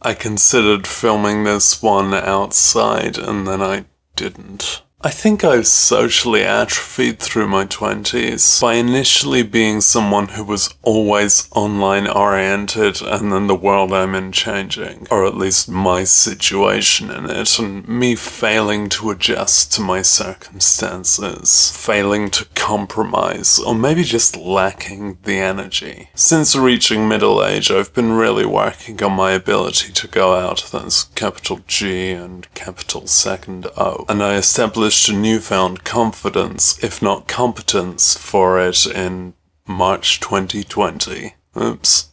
I considered filming this one outside and then I didn't. I think I socially atrophied through my 20s by initially being someone who was always online oriented and then the world I'm in changing, or at least my situation in it, and me failing to adjust to my circumstances, failing to compromise, or maybe just lacking the energy. Since reaching middle age, I've been really working on my ability to go out, that's capital G and capital second O, and I established a newfound confidence, if not competence, for it in March 2020. Oops.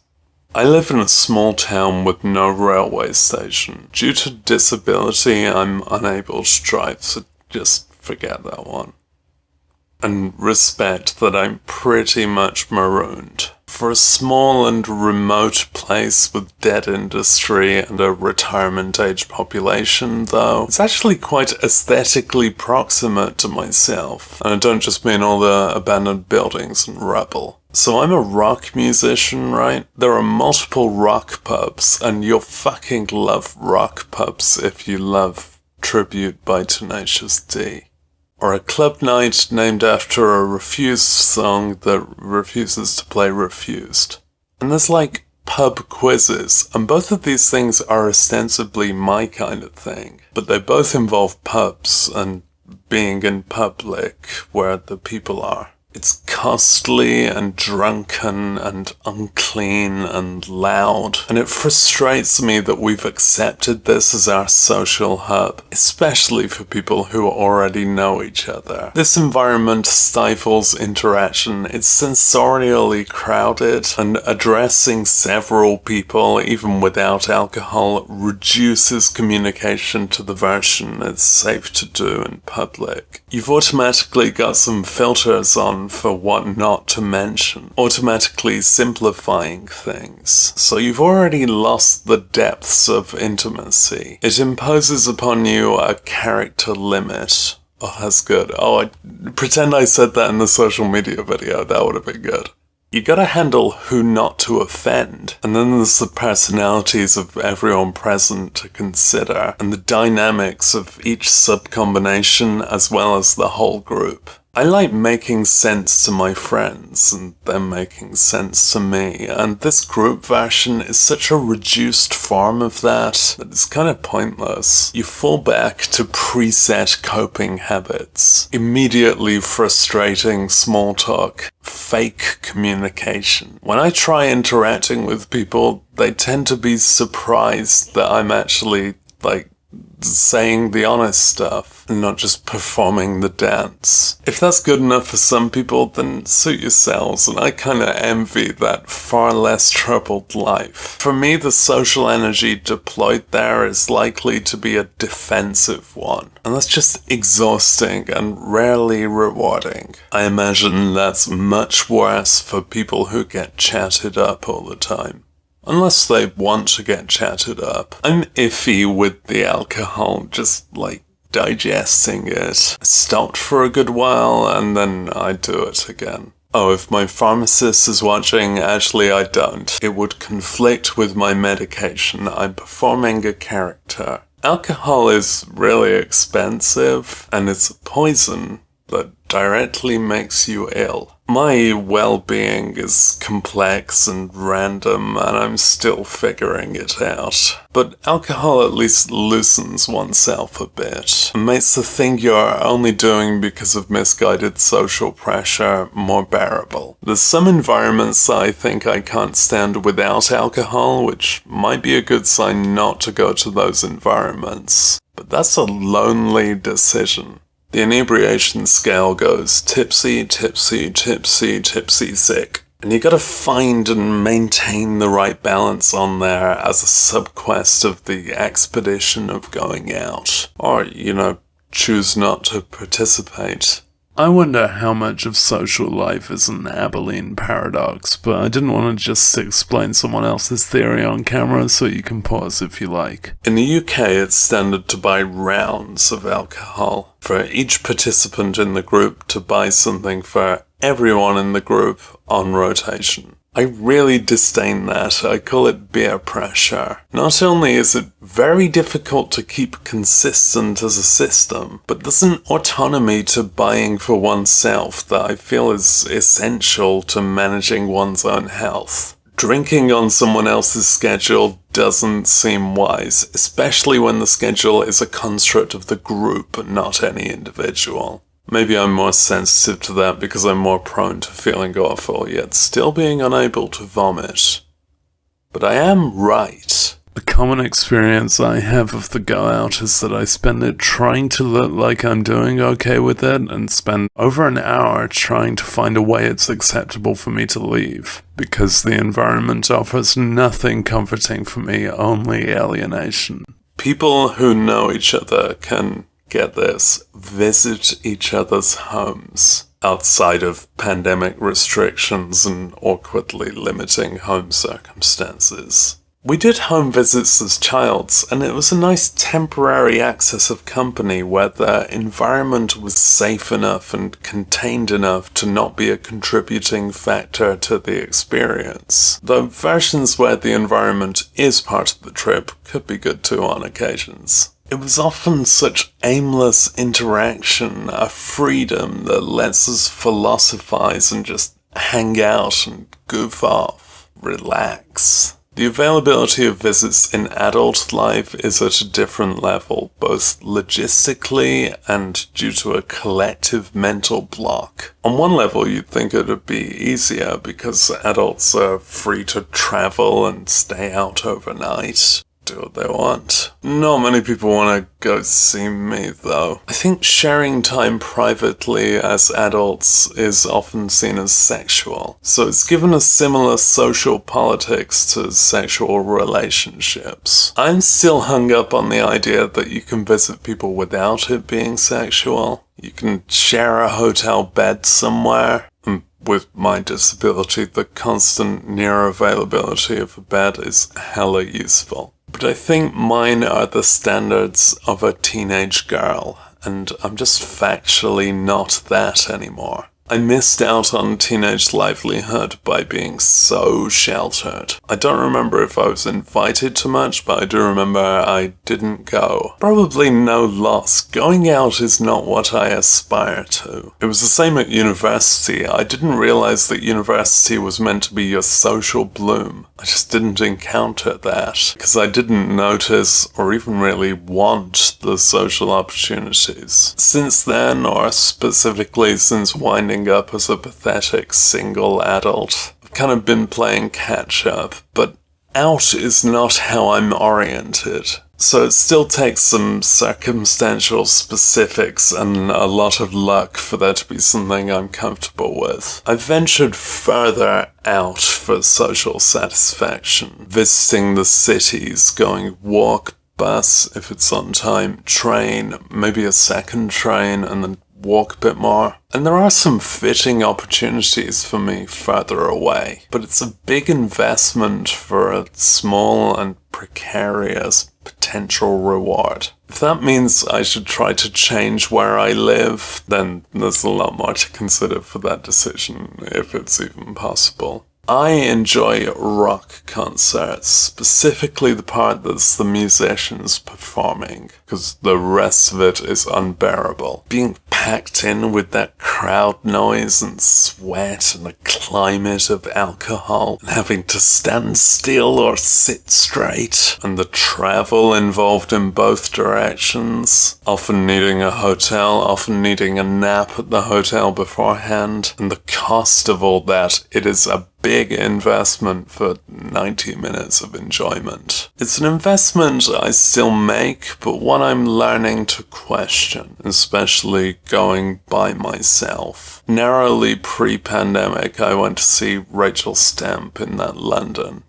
I live in a small town with no railway station. Due to disability, I'm unable to drive, so just forget that one. And respect that I'm pretty much marooned. For a small and remote place with dead industry and a retirement age population, though, it's actually quite aesthetically proximate to myself. And I don't just mean all the abandoned buildings and rubble. So I'm a rock musician, right? There are multiple rock pubs, and you'll fucking love rock pubs if you love Tribute by Tenacious D. Or a club night named after a Refused song that refuses to play Refused. And there's like pub quizzes, and both of these things are ostensibly my kind of thing, but they both involve pubs and being in public where the people are. It's costly and drunken and unclean and loud, and it frustrates me that we've accepted this as our social hub, especially for people who already know each other. This environment stifles interaction, it's sensorially crowded, and addressing several people, even without alcohol, reduces communication to the version it's safe to do in public. You've automatically got some filters on for what not to mention, automatically simplifying things. So you've already lost the depths of intimacy. It imposes upon you a character limit. Oh, that's good. Pretend I said that in the social media video. That would have been good. You gotta handle who not to offend, and then there's the personalities of everyone present to consider, and the dynamics of each sub-combination as well as the whole group. I like making sense to my friends, and them making sense to me, and this group version is such a reduced form of that it's kind of pointless. You fall back to preset coping habits, immediately frustrating small talk, fake communication. When I try interacting with people, they tend to be surprised that I'm actually, saying the honest stuff and not just performing the dance. If that's good enough for some people, then suit yourselves, and I kinda envy that far less troubled life. For me, the social energy deployed there is likely to be a defensive one, and that's just exhausting and rarely rewarding. I imagine that's much worse for people who get chatted up all the time. Unless they want to get chatted up. I'm iffy with the alcohol, just digesting it. I stopped for a good while and then I do it again. Oh, if my pharmacist is watching, actually I don't. It would conflict with my medication. I'm performing a character. Alcohol is really expensive, and it's a poison that directly makes you ill. My well-being is complex and random, and I'm still figuring it out. But alcohol at least loosens oneself a bit, and makes the thing you're only doing because of misguided social pressure more bearable. There's some environments that I think I can't stand without alcohol, which might be a good sign not to go to those environments. But that's a lonely decision. The inebriation scale goes tipsy, tipsy, tipsy, tipsy, sick. And you gotta find and maintain the right balance on there as a sub-quest of the expedition of going out. Or, choose not to participate. I wonder how much of social life is an Abilene paradox, but I didn't want to just explain someone else's theory on camera, so you can pause if you like. In the UK, it's standard to buy rounds of alcohol for each participant in the group to buy something for everyone in the group on rotation. I really disdain that. I call it peer pressure. Not only is it very difficult to keep consistent as a system, but there's an autonomy to buying for oneself that I feel is essential to managing one's own health. Drinking on someone else's schedule doesn't seem wise, especially when the schedule is a construct of the group, not any individual. Maybe I'm more sensitive to that because I'm more prone to feeling awful, yet still being unable to vomit. But I am right. The common experience I have of the go out is that I spend it trying to look like I'm doing okay with it and spend over an hour trying to find a way it's acceptable for me to leave. Because the environment offers nothing comforting for me, only alienation. People who know each other can, get this, visit each other's homes outside of pandemic restrictions and awkwardly limiting home circumstances. We did home visits as childs, and it was a nice temporary access of company where the environment was safe enough and contained enough to not be a contributing factor to the experience. Though versions where the environment is part of the trip could be good too on occasions. It was often such aimless interaction, a freedom that lets us philosophize and just hang out and goof off, relax. The availability of visits in adult life is at a different level, both logistically and due to a collective mental block. On one level, you'd think it would be easier because adults are free to travel and stay out overnight. Do what they want. Not many people want to go see me, though. I think sharing time privately as adults is often seen as sexual, so it's given a similar social politics to sexual relationships. I'm still hung up on the idea that you can visit people without it being sexual. You can share a hotel bed somewhere. And with my disability, the constant near availability of a bed is hella useful. But I think mine are the standards of a teenage girl, and I'm just factually not that anymore. I missed out on teenage livelihood by being so sheltered. I don't remember if I was invited to much, but I do remember I didn't go. Probably no loss. Going out is not what I aspire to. It was the same at university. I didn't realize that university was meant to be your social bloom. I just didn't encounter that because I didn't notice or even really want the social opportunities. Since then, or specifically since winding up as a pathetic single adult, I've kind of been playing catch up, but out is not how I'm oriented. So it still takes some circumstantial specifics and a lot of luck for there to be something I'm comfortable with. I ventured further out for social satisfaction, visiting the cities, going walk, bus if it's on time, train, maybe a second train, and then walk a bit more. And there are some fitting opportunities for me further away, but it's a big investment for a small and precarious potential reward. If that means I should try to change where I live, then there's a lot more to consider for that decision, if it's even possible. I enjoy rock concerts, specifically the part that's the musicians performing, because the rest of it is unbearable. Being packed in with that crowd noise and sweat and a climate of alcohol, and having to stand still or sit straight, and the travel involved in both directions, often needing a hotel, often needing a nap at the hotel beforehand, and the cost of all that, it is a big investment for 90 minutes of enjoyment. It's an investment I still make, but one I'm learning to question, especially going by myself. Narrowly pre-pandemic, I went to see Rachel Stamp in that London.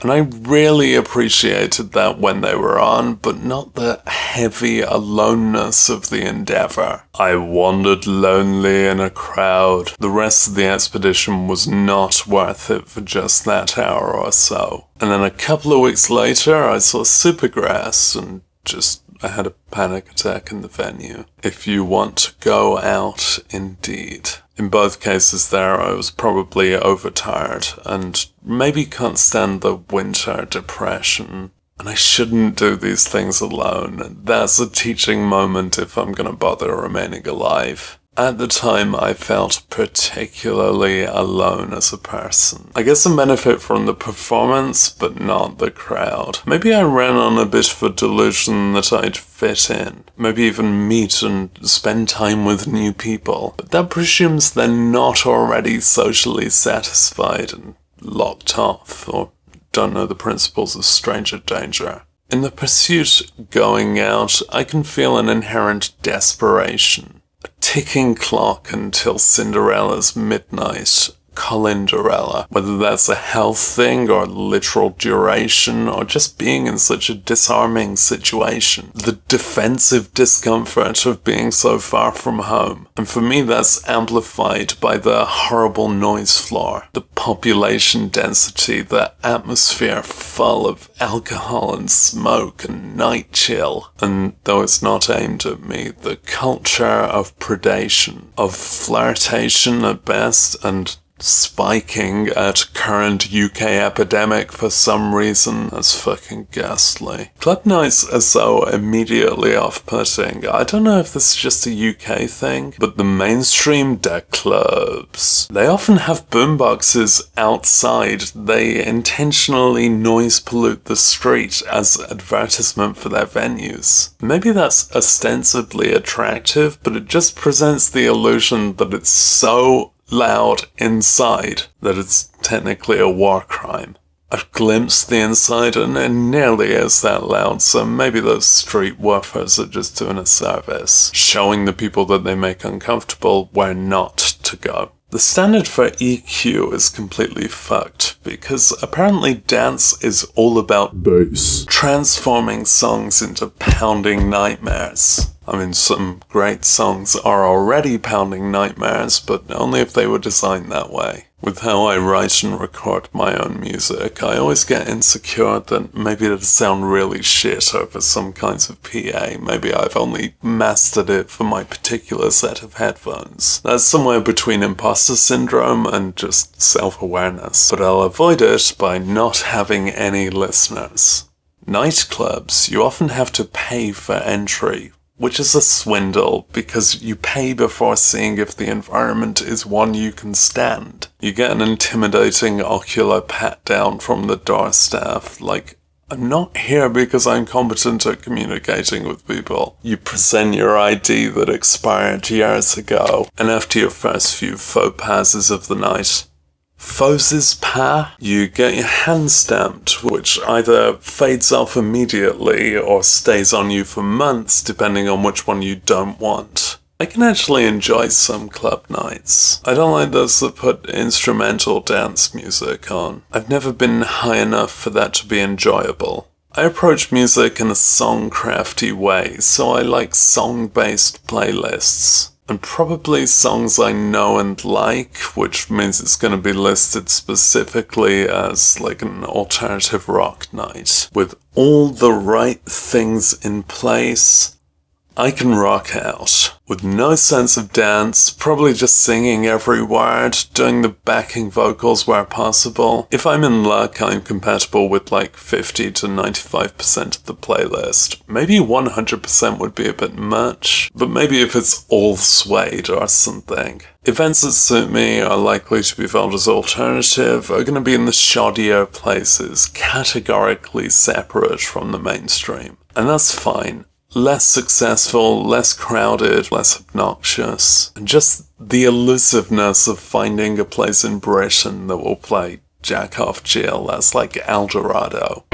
And I really appreciated that when they were on, but not the heavy aloneness of the endeavor. I wandered lonely in a crowd. The rest of the expedition was not worth it for just that hour or so. And then a couple of weeks later, I saw Supergrass and just I had a panic attack in the venue. If you want to go out, indeed. In both cases there, I was probably overtired and maybe can't stand the winter depression. And I shouldn't do these things alone. That's a teaching moment if I'm gonna bother remaining alive. At the time, I felt particularly alone as a person. I guess I benefit from the performance, but not the crowd. Maybe I ran on a bit of a delusion that I'd fit in. Maybe even meet and spend time with new people. But that presumes they're not already socially satisfied and locked off, or don't know the principles of stranger danger. In the pursuit going out, I can feel an inherent desperation. A ticking clock until Cinderella's midnight, Colinderella. Whether that's a health thing or literal duration or just being in such a disarming situation. The defensive discomfort of being so far from home. And for me that's amplified by the horrible noise floor, the population density, the atmosphere full of alcohol and smoke and night chill. And though it's not aimed at me, the culture of predation, of flirtation at best, and spiking at current UK epidemic for some reason. That's fucking ghastly. Club nights are so immediately off-putting. I don't know if this is just a UK thing, but the mainstream clubs, they often have boomboxes outside. They intentionally noise pollute the street as advertisement for their venues. Maybe that's ostensibly attractive, but it just presents the illusion that it's so loud inside that it's technically a war crime. I've glimpsed the inside and it nearly is that loud, so maybe those street woofers are just doing a service, showing the people that they make uncomfortable where not to go. The standard for EQ is completely fucked, because apparently dance is all about bass, transforming songs into pounding nightmares. I mean, some great songs are already pounding nightmares, but only if they were designed that way. With how I write and record my own music, I always get insecure that maybe it'll sound really shit over some kinds of PA. Maybe I've only mastered it for my particular set of headphones. That's somewhere between imposter syndrome and just self-awareness. But I'll avoid it by not having any listeners. Nightclubs, you often have to pay for entry, which is a swindle because you pay before seeing if the environment is one you can stand. You get an intimidating ocular pat down from the door staff, like, I'm not here because I'm competent at communicating with people. You present your ID that expired years ago, and after your first few faux passes of the night, Faux's pas, you get your hand stamped, which either fades off immediately or stays on you for months, depending on which one you don't want. I can actually enjoy some club nights. I don't like those that put instrumental dance music on. I've never been high enough for that to be enjoyable. I approach music in a songcrafty way, so I like song-based playlists. And probably songs I know and like, which means it's going to be listed specifically as like an alternative rock night. With all the right things in place, I can rock out. With no sense of dance, probably just singing every word, doing the backing vocals where possible. If I'm in luck, I'm compatible with like 50 to 95% of the playlist. Maybe 100% would be a bit much, but maybe if it's all suede or something. Events that suit me are likely to be felt as alternative, are going to be in the shoddier places, categorically separate from the mainstream. And that's fine. Less successful, less crowded, less obnoxious, and just the elusiveness of finding a place in Britain that will play Jack Off Jill. That's like El Dorado.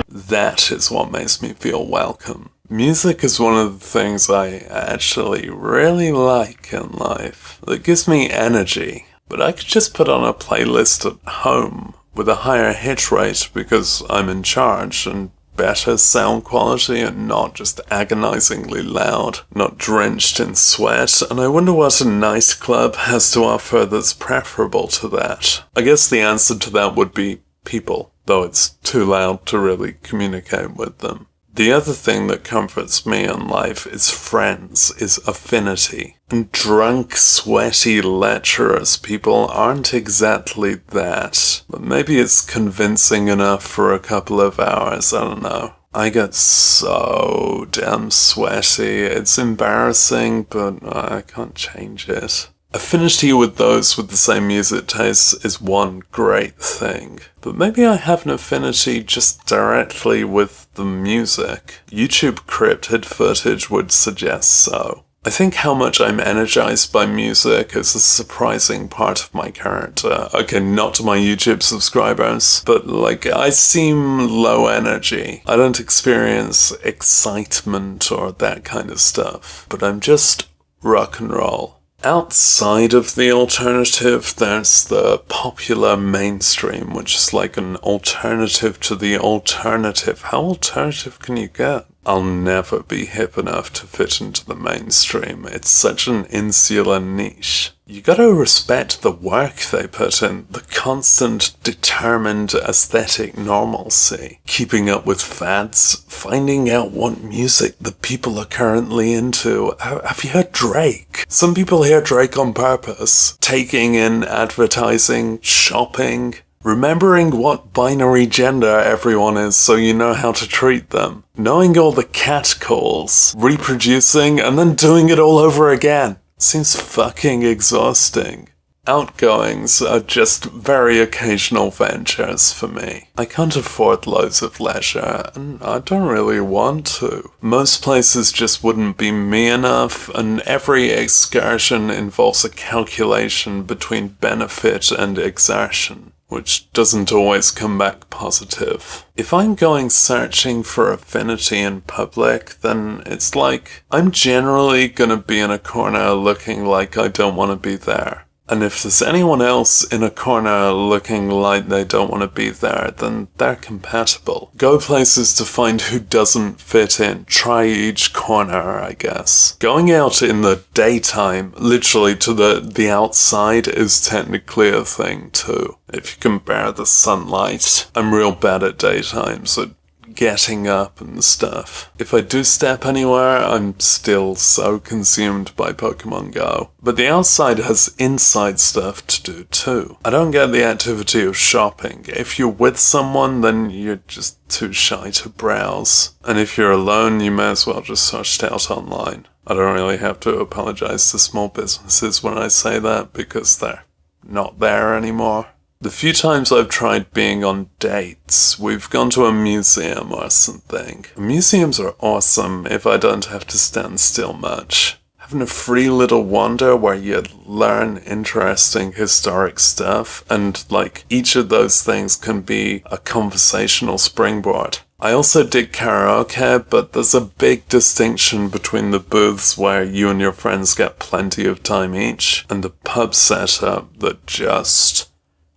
That is what makes me feel welcome. Music is one of the things I actually really like in life. That gives me energy. But I could just put on a playlist at home with a higher hit rate because I'm in charge and better sound quality and not just agonizingly loud, not drenched in sweat, and I wonder what a nightclub has to offer that's preferable to that. I guess the answer to that would be people, though it's too loud to really communicate with them. The other thing that comforts me in life is friends, is affinity. And drunk, sweaty lecturers people aren't exactly that. But maybe it's convincing enough for a couple of hours, I don't know. I get so damn sweaty. It's embarrassing, but I can't change it. Affinity with those with the same music tastes is one great thing, but maybe I have an affinity just directly with the music. YouTube cryptid footage would suggest so. I think how much I'm energized by music is a surprising part of my character. Okay, not to my YouTube subscribers, but I seem low energy. I don't experience excitement or that kind of stuff, but I'm just rock and roll. Outside of the alternative, there's the popular mainstream, which is like an alternative to the alternative. How alternative can you get? I'll never be hip enough to fit into the mainstream. It's such an insular niche. You gotta respect the work they put in, the constant, determined aesthetic normalcy, keeping up with fads, finding out what music the people are currently into. Have you heard Drake? Some people hear Drake on purpose, taking in advertising, shopping, remembering what binary gender everyone is so you know how to treat them, knowing all the catcalls, reproducing, and then doing it all over again. Seems fucking exhausting. Outgoings are just very occasional ventures for me. I can't afford loads of leisure, and I don't really want to. Most places just wouldn't be me enough, and every excursion involves a calculation between benefit and exertion, which doesn't always come back positive. If I'm going searching for affinity in public, then it's like I'm generally gonna be in a corner looking like I don't want to be there. And if there's anyone else in a corner looking like they don't want to be there, then they're compatible. Go places to find who doesn't fit in. Try each corner, I guess. Going out in the daytime, literally to the outside, is technically a thing too. If you can bear the sunlight. I'm real bad at daytimes, at getting up and stuff. If I do step anywhere, I'm still so consumed by Pokemon Go. But the outside has inside stuff to do too. I don't get the activity of shopping. If you're with someone, then you're just too shy to browse. And if you're alone, you may as well just search it out online. I don't really have to apologize to small businesses when I say that, because they're not there anymore. The few times I've tried being on dates, we've gone to a museum or something. Museums are awesome if I don't have to stand still much. Having a free little wander where you learn interesting historic stuff, and each of those things can be a conversational springboard. I also dig karaoke, but there's a big distinction between the booths where you and your friends get plenty of time each, and the pub setup that just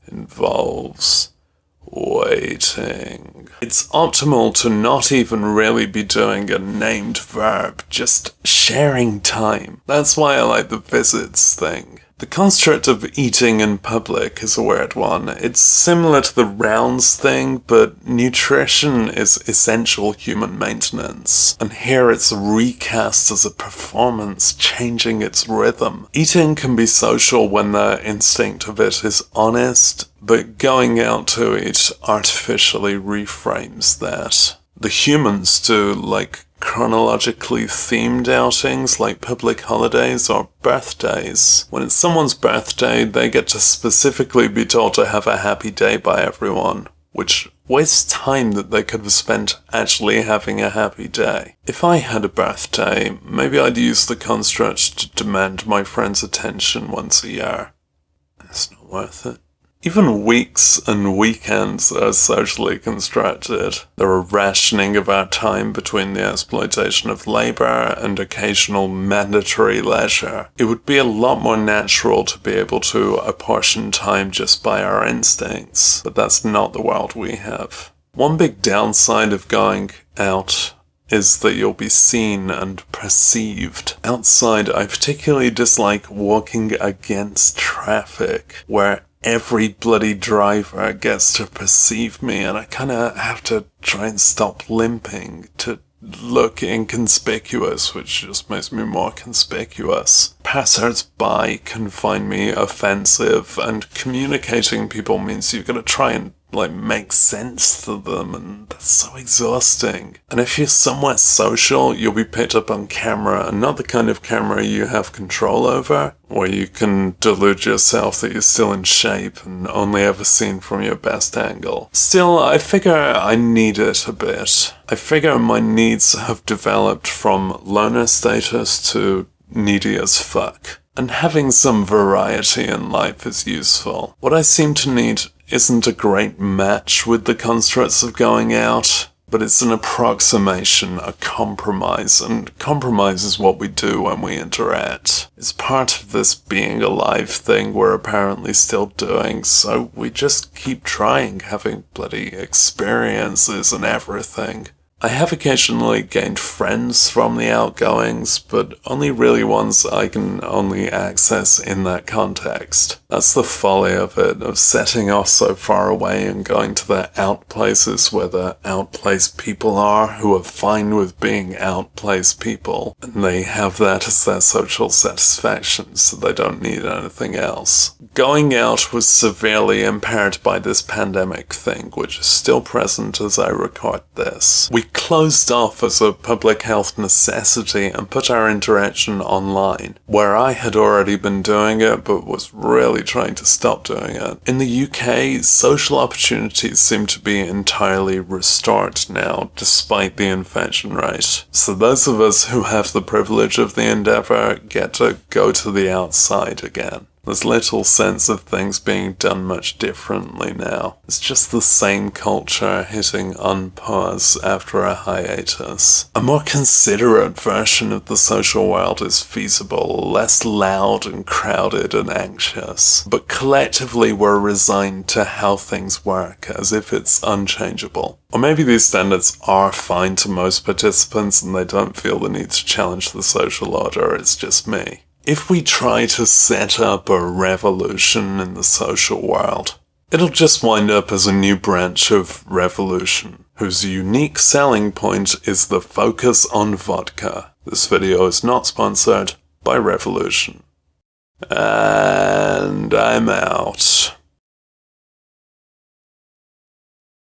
involves waiting. It's optimal to not even really be doing a named verb, just sharing time. That's why I like the visits thing. The construct of eating in public is a weird one. It's similar to the rounds thing, but nutrition is essential human maintenance. And here it's recast as a performance, changing its rhythm. Eating can be social when the instinct of it is honest, but going out to eat artificially reframes that. The humans do, chronologically themed outings like public holidays or birthdays. When it's someone's birthday, they get to specifically be told to have a happy day by everyone, which wastes time that they could have spent actually having a happy day. If I had a birthday, maybe I'd use the construct to demand my friend's attention once a year. It's not worth it. Even weeks and weekends are socially constructed. They're a rationing of our time between the exploitation of labor and occasional mandatory leisure. It would be a lot more natural to be able to apportion time just by our instincts, but that's not the world we have. One big downside of going out is that you'll be seen and perceived. Outside, I particularly dislike walking against traffic, where every bloody driver gets to perceive me, and I kinda have to try and stop limping to look inconspicuous, which just makes me more conspicuous. Passers-by can find me offensive, and communicating people means you've got to try and make sense to them, and that's so exhausting. And if you're somewhere social, you'll be picked up on camera, and not the kind of camera you have control over, where you can delude yourself that you're still in shape and only ever seen from your best angle. Still, I figure I need it a bit. I figure my needs have developed from loner status to needy as fuck. And having some variety in life is useful. What I seem to need isn't a great match with the constructs of going out, but it's an approximation, a compromise, and compromise is what we do when we interact. It's part of this being alive thing we're apparently still doing, so we just keep trying, having bloody experiences and everything. I have occasionally gained friends from the outgoings, but only really ones I can only access in that context. That's the folly of it, of setting off so far away and going to the out places where the outplaced people are, who are fine with being outplaced people, and they have that as their social satisfaction, so they don't need anything else. Going out was severely impaired by this pandemic thing, which is still present as I record this. We closed off as a public health necessity and put our interaction online, where I had already been doing it but was really trying to stop doing it. In the UK, social opportunities seem to be entirely restored now, despite the infection rate. So those of us who have the privilege of the endeavour get to go to the outside again. There's little sense of things being done much differently now. It's just the same culture hitting unpause after a hiatus. A more considerate version of the social world is feasible, less loud and crowded and anxious. But collectively we're resigned to how things work, as if it's unchangeable. Or maybe these standards are fine to most participants and they don't feel the need to challenge the social order, it's just me. If we try to set up a revolution in the social world, it'll just wind up as a new branch of Revolution, whose unique selling point is the focus on vodka. This video is not sponsored by Revolution. And I'm out.